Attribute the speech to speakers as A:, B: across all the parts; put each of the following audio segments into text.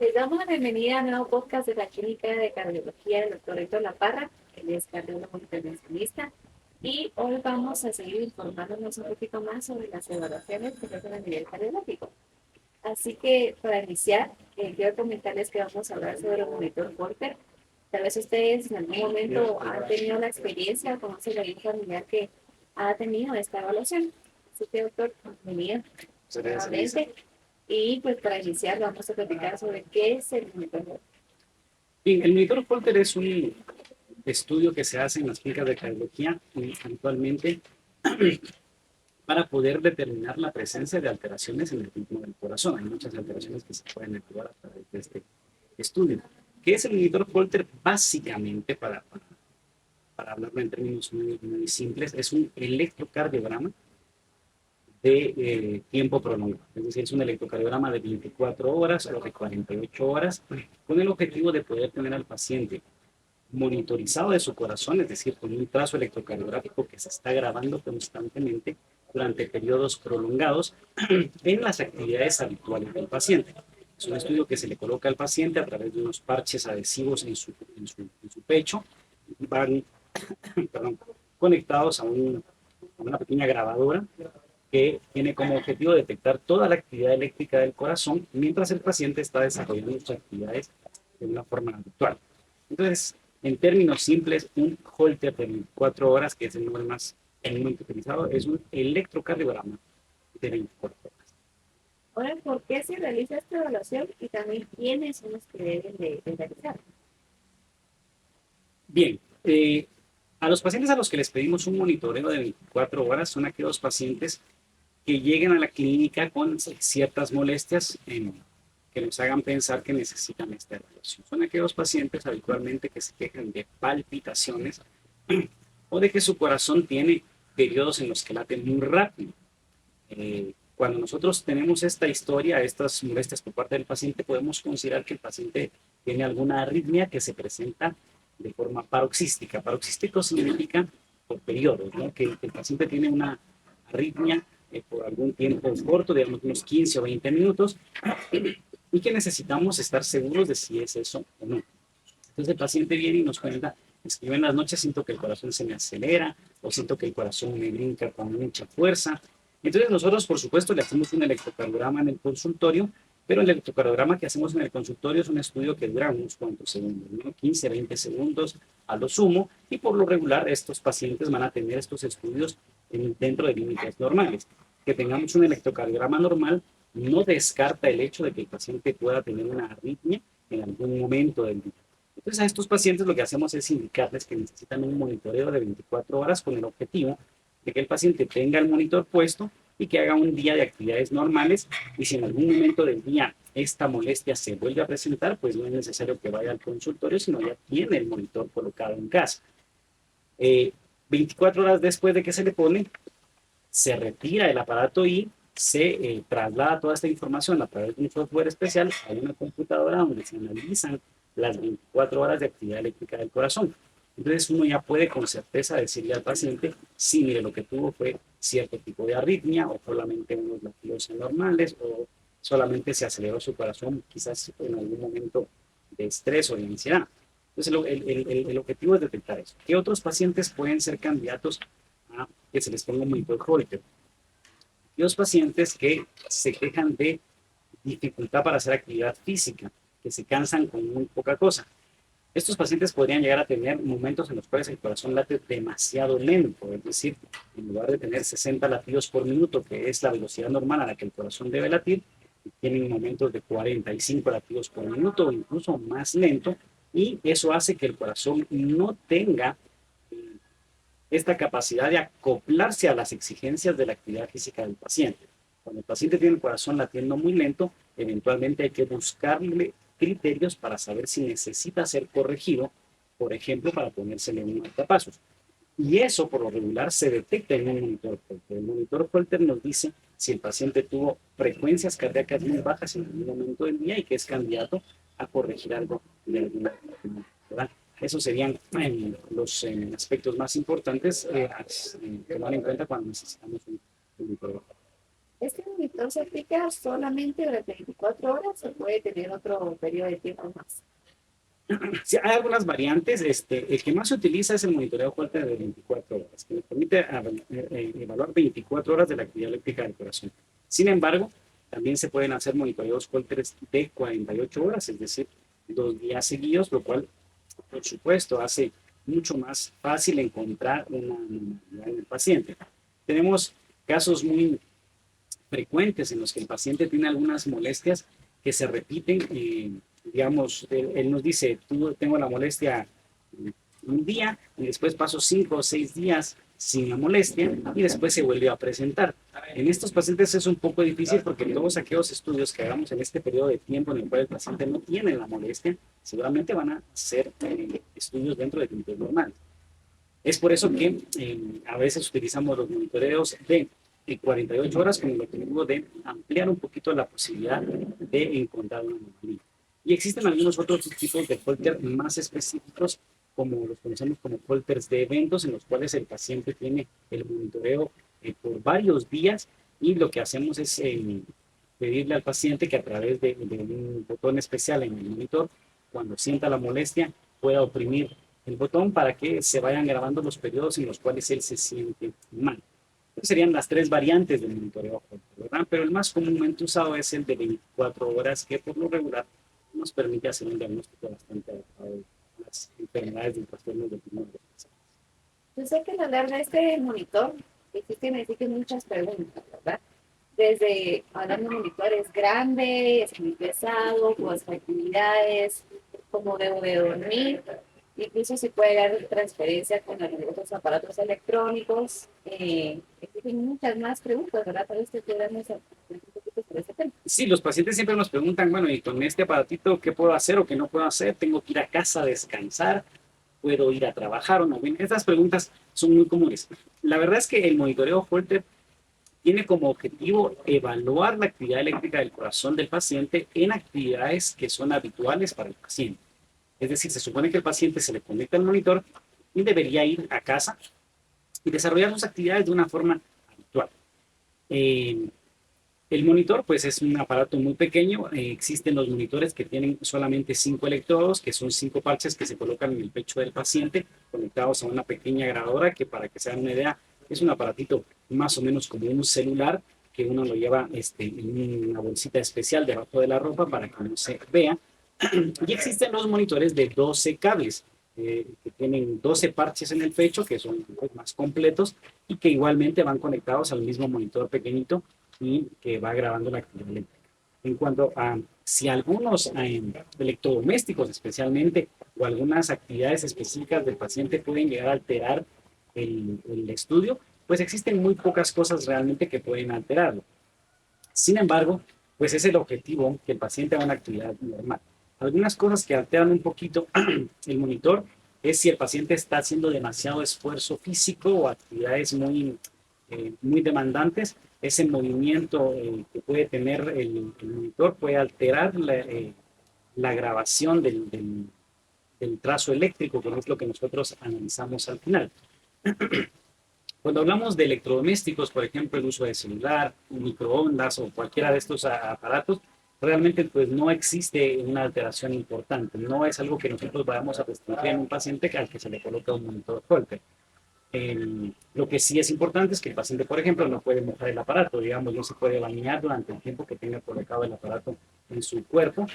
A: Les damos la bienvenida a un nuevo podcast de la Clínica de Cardiología del Dr. Héctor La Parra, él es cardiólogo intervencionista, y hoy vamos a seguir informándonos un poquito más sobre las evaluaciones que se hacen a nivel cardiológico. Así que para iniciar, quiero comentarles que vamos a hablar sobre el monitor Holter. Tal vez ustedes en algún momento han tenido la experiencia o conocen a algún familiar que ha tenido esta evaluación. Así que, doctor, bienvenido nuevamente. Y pues para iniciar vamos a platicar sobre qué es el monitor Holter.
B: Bien, el monitor Holter es un estudio que se hace en las clínicas de cardiología habitualmente para poder determinar la presencia de alteraciones en el ritmo del corazón. Hay muchas alteraciones que se pueden actuar a través de este estudio. ¿Qué es el monitor Holter? Básicamente, para hablarlo en términos muy simples, es un electrocardiograma de tiempo prolongado. Es decir, es un electrocardiograma de 24 horas o de 48 horas con el objetivo de poder tener al paciente monitorizado de su corazón, es decir, con un trazo electrocardiográfico que se está grabando constantemente durante periodos prolongados en las actividades habituales del paciente. Es un estudio que se le coloca al paciente a través de unos parches adhesivos en su pecho y van perdón, conectados a una pequeña grabadora que tiene como objetivo detectar toda la actividad eléctrica del corazón mientras el paciente está desarrollando sus actividades de una forma habitual. Entonces, en términos simples, un Holter de 24 horas, que es el número más comúnmente utilizado, es un electrocardiograma de 24 horas.
A: Ahora, ¿por qué se realiza esta evaluación y también quiénes son los que deben de realizar?
B: Bien, a los pacientes a los que les pedimos un monitoreo de 24 horas son aquellos pacientes que lleguen a la clínica con ciertas molestias que nos hagan pensar que necesitan esta evaluación. Son aquellos pacientes habitualmente que se quejan de palpitaciones o de que su corazón tiene periodos en los que late muy rápido. Cuando nosotros tenemos esta historia, estas molestias por parte del paciente, podemos considerar que el paciente tiene alguna arritmia que se presenta de forma paroxística. Paroxístico significa por periodos, ¿no? Que el paciente tiene una arritmia por algún tiempo corto, digamos unos 15 o 20 minutos, y que necesitamos estar seguros de si es eso o no. Entonces el paciente viene y nos cuenta, es que yo en las noches siento que el corazón se me acelera o siento que el corazón me brinca con mucha fuerza. Entonces nosotros, por supuesto, le hacemos un electrocardiograma en el consultorio, pero el electrocardiograma que hacemos en el consultorio es un estudio que dura unos cuantos segundos, ¿no? 15, 20 segundos a lo sumo, y por lo regular estos pacientes van a tener estos estudios dentro de límites normales. Que tengamos un electrocardiograma normal no descarta el hecho de que el paciente pueda tener una arritmia en algún momento del día. Entonces a estos pacientes lo que hacemos es indicarles que necesitan un monitoreo de 24 horas con el objetivo de que el paciente tenga el monitor puesto y que haga un día de actividades normales, y si en algún momento del día esta molestia se vuelve a presentar, pues no es necesario que vaya al consultorio, sino ya tiene el monitor colocado en casa. 24 horas después de que se le pone, se retira el aparato y se traslada toda esta información a través de un software especial a una computadora donde se analizan las 24 horas de actividad eléctrica del corazón. Entonces uno ya puede con certeza decirle al paciente, sí, mire, lo que tuvo fue cierto tipo de arritmia o solamente unos latidos anormales o solamente se aceleró su corazón quizás en algún momento de estrés o de ansiedad. Entonces el objetivo es detectar eso. ¿Qué otros pacientes pueden ser candidatos a que se les ponga un monitor Holter? Los pacientes que se quejan de dificultad para hacer actividad física, que se cansan con muy poca cosa. Estos pacientes podrían llegar a tener momentos en los cuales el corazón late demasiado lento, es decir, en lugar de tener 60 latidos por minuto, que es la velocidad normal a la que el corazón debe latir, tienen momentos de 45 latidos por minuto o incluso más lento, y eso hace que el corazón no tenga esta capacidad de acoplarse a las exigencias de la actividad física del paciente. Cuando el paciente tiene el corazón latiendo muy lento, eventualmente hay que buscarle criterios para saber si necesita ser corregido, por ejemplo, para ponérsele un marcapasos. Y eso, por lo regular, se detecta en un monitor Holter. El monitor Holter nos dice si el paciente tuvo frecuencias cardíacas muy bajas en algún momento del día y que es candidato a corregir algo de alguna manera. Esos serían los aspectos más importantes a tomar en cuenta cuando necesitamos un monitor.
A: Este monitor monitor se aplica solamente durante 24 horas o puede tener otro periodo de tiempo más?
B: Sí, hay algunas variantes. El que más se utiliza es el monitoreo Holter de 24 horas, que nos permite evaluar 24 horas de la actividad eléctrica del corazón. Sin embargo, también se pueden hacer monitoreos Holter de 48 horas, es decir, 2 días seguidos, lo cual, por supuesto, hace mucho más fácil encontrar una normalidad en el paciente. Tenemos casos muy frecuentes en los que el paciente tiene algunas molestias que se repiten. Digamos, él nos dice, tengo la molestia un día y después paso 5 o 6 días sin la molestia y después se vuelve a presentar. En estos pacientes es un poco difícil porque todos aquellos estudios que hagamos en este periodo de tiempo en el cual el paciente no tiene la molestia, seguramente van a ser estudios dentro de tiempos normales. Es por eso que a veces utilizamos los monitoreos de 48 horas con el objetivo de ampliar un poquito la posibilidad de encontrar una anomalía. Y existen algunos otros tipos de Holter más específicos, como los conocemos como Holters de eventos, en los cuales el paciente tiene el monitoreo por varios días y lo que hacemos es pedirle al paciente que a través de un botón especial en el monitor, cuando sienta la molestia, pueda oprimir el botón para que se vayan grabando los periodos en los cuales él se siente mal. Entonces serían las 3 variantes del monitoreo, ¿verdad? Pero el más comúnmente usado es el de 24 horas, que por lo regular nos permite hacer un diagnóstico bastante adecuado de las enfermedades y trastornos del pulmón.
A: Yo sé que a lo largo de este monitor existen muchas preguntas, ¿verdad? Desde, hablando de monitores grandes, es muy pesado, pues actividades, cómo debo de dormir, incluso se puede dar transferencia con algunos aparatos electrónicos. Existen muchas más preguntas, ¿verdad? Tal vez te quedamos un poquito sobre este tema.
B: Sí, los pacientes siempre nos preguntan, bueno, y con este aparatito, ¿qué puedo hacer o qué no puedo hacer? ¿Tengo que ir a casa a descansar? ¿Puedo ir a trabajar o no? Bien, estas preguntas son muy comunes. La verdad es que el monitoreo Holter tiene como objetivo evaluar la actividad eléctrica del corazón del paciente en actividades que son habituales para el paciente. Es decir, se supone que el paciente se le conecta al monitor y debería ir a casa y desarrollar sus actividades de una forma habitual. El monitor, pues, es un aparato muy pequeño. Existen los monitores que tienen solamente 5 electrodos, que son 5 parches que se colocan en el pecho del paciente, conectados a una pequeña grabadora, que para que se hagan una idea, es un aparatito más o menos como un celular, que uno lo lleva en una bolsita especial debajo de la ropa para que no se vea. Y existen los monitores de 12 cables, que tienen 12 parches en el pecho, que son pues, más completos y que igualmente van conectados al mismo monitor pequeñito y que va grabando la actividad eléctrica. En cuanto a si algunos electrodomésticos especialmente o algunas actividades específicas del paciente pueden llegar a alterar el estudio, pues existen muy pocas cosas realmente que pueden alterarlo. Sin embargo, pues es el objetivo que el paciente haga una actividad normal. Algunas cosas que alteran un poquito el monitor es si el paciente está haciendo demasiado esfuerzo físico o actividades muy demandantes. Ese movimiento que puede tener el monitor puede alterar la grabación del trazo eléctrico, que es lo que nosotros analizamos al final. Cuando hablamos de electrodomésticos, por ejemplo, el uso de celular, microondas o cualquiera de estos aparatos, realmente pues no existe una alteración importante. No es algo que nosotros vayamos a restringir en un paciente al que se le coloca un monitor Holter. Lo que sí es importante es que el paciente, por ejemplo, no puede mojar el aparato, digamos, no se puede bañar durante el tiempo que tenga colocado el aparato en su cuerpo.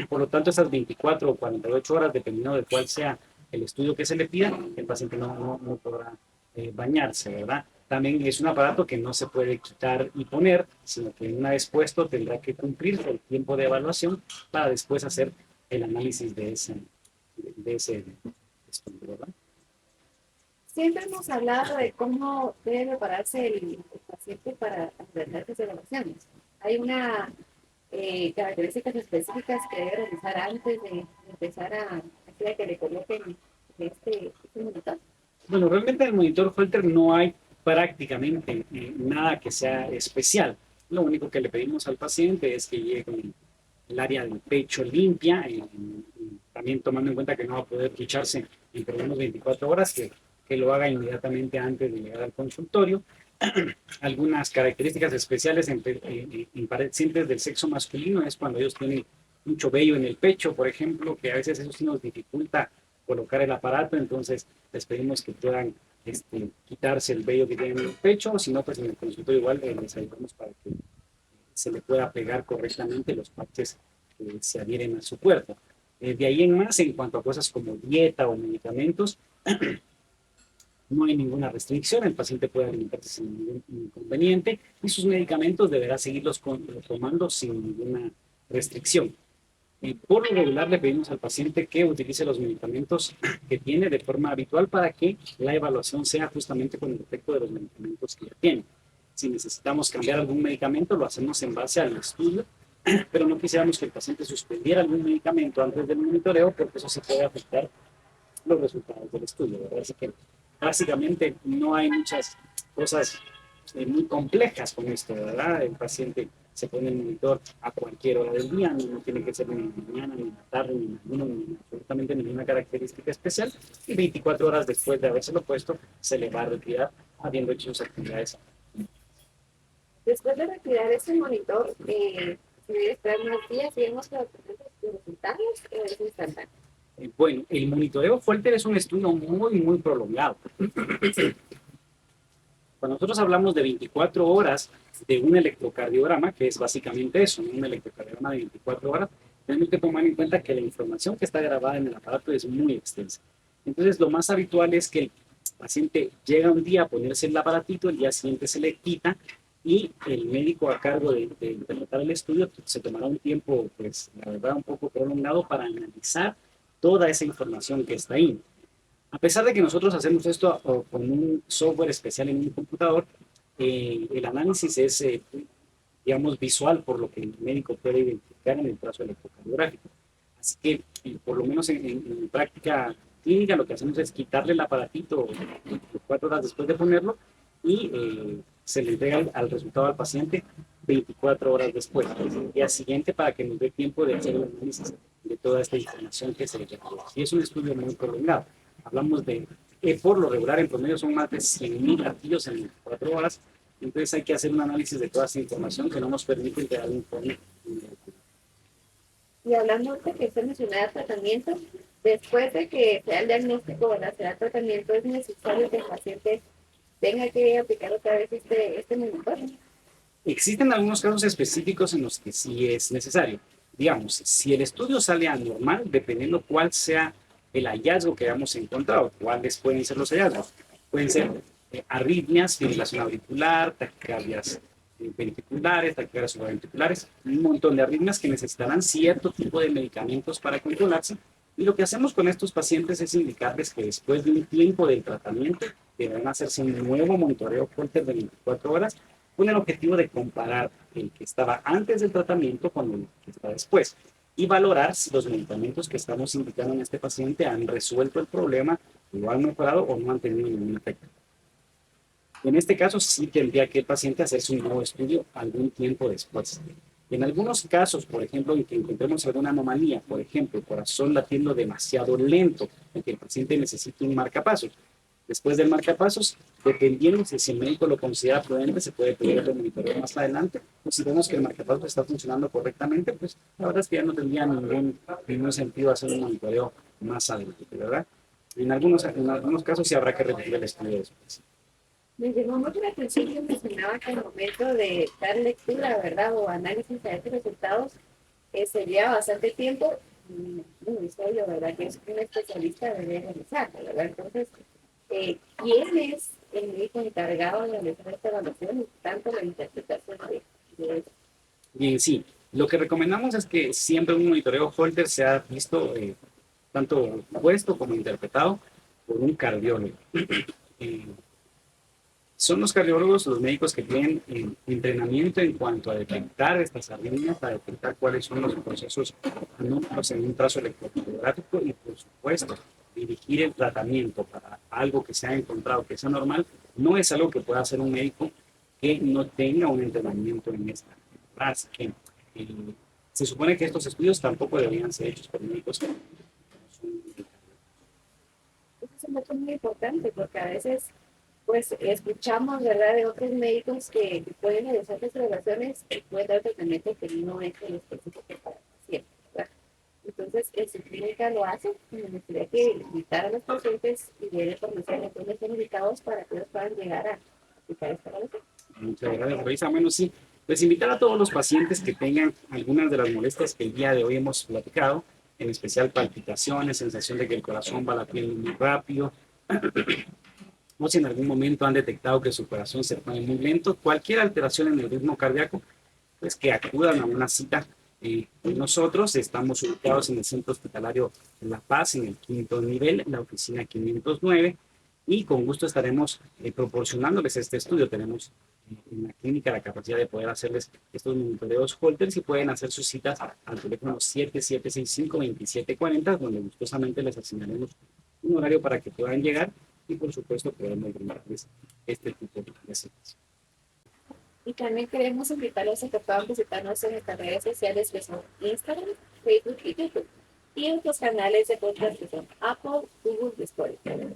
B: Por lo tanto, esas 24 o 48 horas, dependiendo de cuál sea el estudio que se le pida, el paciente no podrá bañarse, ¿verdad? También es un aparato que no se puede quitar y poner, sino que una vez puesto tendrá que cumplir el tiempo de evaluación para después hacer el análisis de ese estudio, ¿verdad?
A: Siempre hemos hablado de cómo debe prepararse el paciente para atender estas evaluaciones. Hay una características específicas que debe realizar antes de empezar a que le coloquen este monitor.
B: Bueno, realmente en el monitor Holter no hay prácticamente nada que sea especial. Lo único que le pedimos al paciente es que llegue con el área del pecho limpia, también tomando en cuenta que no va a poder ducharse en por lo menos 24 horas, que lo haga inmediatamente antes de llegar al consultorio. Algunas características especiales en pacientes del sexo masculino es cuando ellos tienen mucho vello en el pecho, por ejemplo, que a veces eso sí nos dificulta colocar el aparato, entonces les pedimos que puedan quitarse el vello que tienen en el pecho, o si no, pues en el consultorio igual les ayudamos para que se le pueda pegar correctamente los parches que se adhieren a su cuerpo. De ahí en más, en cuanto a cosas como dieta o medicamentos, no hay ninguna restricción, el paciente puede alimentarse sin ningún inconveniente y sus medicamentos deberá seguirlos tomando sin ninguna restricción. Por lo regular le pedimos al paciente que utilice los medicamentos que tiene de forma habitual para que la evaluación sea justamente con el efecto de los medicamentos que ya tiene. Si necesitamos cambiar algún medicamento, lo hacemos en base al estudio, pero no quisiéramos que el paciente suspendiera algún medicamento antes del monitoreo porque eso sí puede afectar los resultados del estudio, ¿verdad? Así que básicamente no hay muchas cosas muy complejas con esto, ¿verdad? El paciente se pone el monitor a cualquier hora del día, no tiene que ser ni en la mañana, ni en la tarde, ni en alguno, ni en absolutamente ninguna característica especial, y 24 horas después de habérselo puesto, se le va a retirar habiendo hecho sus actividades.
A: Después de retirar ese monitor, se debe esperar unos días y vemos que obtener los resultados o es instantáneo.
B: Bueno, el monitoreo Folter es un estudio muy, muy prolongado. Cuando nosotros hablamos de 24 horas de un electrocardiograma, que es básicamente eso, ¿no? Un electrocardiograma de 24 horas, tenemos que tomar en cuenta que la información que está grabada en el aparato es muy extensa. Entonces, lo más habitual es que el paciente llega un día a ponerse el aparatito, el día siguiente se le quita y el médico a cargo de interpretar el estudio se tomará un tiempo, pues, la verdad, un poco prolongado para analizar toda esa información que está ahí. A pesar de que nosotros hacemos esto con un software especial en un computador, el análisis es, digamos, visual, por lo que el médico puede identificar en el trazo electrocardiográfico. Así que, por lo menos en práctica clínica, lo que hacemos es quitarle el aparatito 4 horas después de ponerlo y se le entrega al resultado al paciente 24 horas después, el día siguiente, para que nos dé tiempo de hacer el análisis de toda esta información que se le requiere. Y es un estudio muy prolongado. Hablamos de, por lo regular, en promedio son más de 100.000 latidos en 24 horas, entonces hay que hacer un análisis de toda esa información que no nos permite entregar un informe.
A: Y hablando de que usted mencionaba tratamiento, después de que sea el diagnóstico o la sea tratamiento, es necesario que el paciente tenga que aplicar otra vez este monitor.
B: Existen algunos casos específicos en los que sí es necesario. Digamos, si el estudio sale anormal, dependiendo cuál sea el hallazgo que hayamos encontrado, cuáles pueden ser los hallazgos. Pueden ser arritmias, fibrilación auricular, taquicardias ventriculares, taquicardias supraventriculares, un montón de arritmias que necesitarán cierto tipo de medicamentos para controlarse. Y lo que hacemos con estos pacientes es indicarles que después de un tiempo del tratamiento deberán hacerse un nuevo monitoreo Holter de 24 horas con el objetivo de comparar el que estaba antes del tratamiento con el que está después y valorar si los medicamentos que estamos indicando en este paciente han resuelto el problema, lo han mejorado o no han tenido ningún efecto. En este caso, sí tendría que el paciente hacerse un nuevo estudio algún tiempo después. En algunos casos, por ejemplo, en que encontremos alguna anomalía, por ejemplo, el corazón latiendo demasiado lento, en que el paciente necesita un marcapasos. Después del marcapasos, dependiendo si el médico lo considera prudente, se puede pedir el monitoreo más adelante. O si vemos que el marcapasos está funcionando correctamente, pues la verdad es que ya no tendría ningún sentido hacer un monitoreo más adelante, ¿verdad? En algunos casos sí habrá que repetir el estudio después.
A: Me llamó mucho la atención que mencionaba que al momento de dar lectura, ¿verdad? O análisis a estos resultados, se lleva bastante tiempo. Bueno, esto yo, ¿verdad? Que es un especialista debe realizar, ¿verdad? Entonces, ¿quién es el médico encargado de realizar esta evaluación y tanto la interpretación de esto?
B: Bien, sí. Lo que recomendamos es que siempre un monitoreo Holter sea visto, tanto puesto como interpretado por un cardiólogo. Eh, Son los cardiólogos los médicos que tienen entrenamiento en cuanto a detectar estas arritmias, a detectar cuáles son los procesos anómalos en un trazo electrocardiográfico y, por supuesto, dirigir el tratamiento para algo que se ha encontrado que sea normal. No es algo que pueda hacer un médico que no tenga un entrenamiento en esta. Así que eh, se supone que estos estudios tampoco deberían ser hechos por médicos que no son.
A: Eso es un dato muy importante porque a veces pues escuchamos, ¿verdad?, de otros médicos que pueden realizar las evaluaciones y pueden dar tratamiento que no es el específico para el paciente, ¿verdad? Entonces, en su clínica lo hace, y me gustaría que invitar a los pacientes y den información a todos los indicados para que ellos puedan llegar a aplicar esta evaluación.
B: Muchas gracias, Luisa. Bueno, sí, pues invitar a todos los pacientes que tengan algunas de las molestias que el día de hoy hemos platicado, en especial palpitaciones, sensación de que el corazón va latiendo muy rápido, o si en algún momento han detectado que su corazón se pone muy lento, cualquier alteración en el ritmo cardíaco, pues que acudan a una cita. Nosotros estamos ubicados en el Centro Hospitalario La Paz, en el quinto nivel, en la oficina 509, y con gusto estaremos proporcionándoles este estudio. Tenemos en la clínica la capacidad de poder hacerles estos monitoreos Holter y pueden hacer sus citas al teléfono 7765-2740, donde gustosamente les asignaremos un horario para que puedan llegar y por supuesto podemos brindarles este tipo de citas.
A: Y también queremos invitarlos a que puedan visitarnos en nuestras redes sociales que son Instagram, Facebook y YouTube. Y en los canales de podcast que son Apple, Google y Spotify.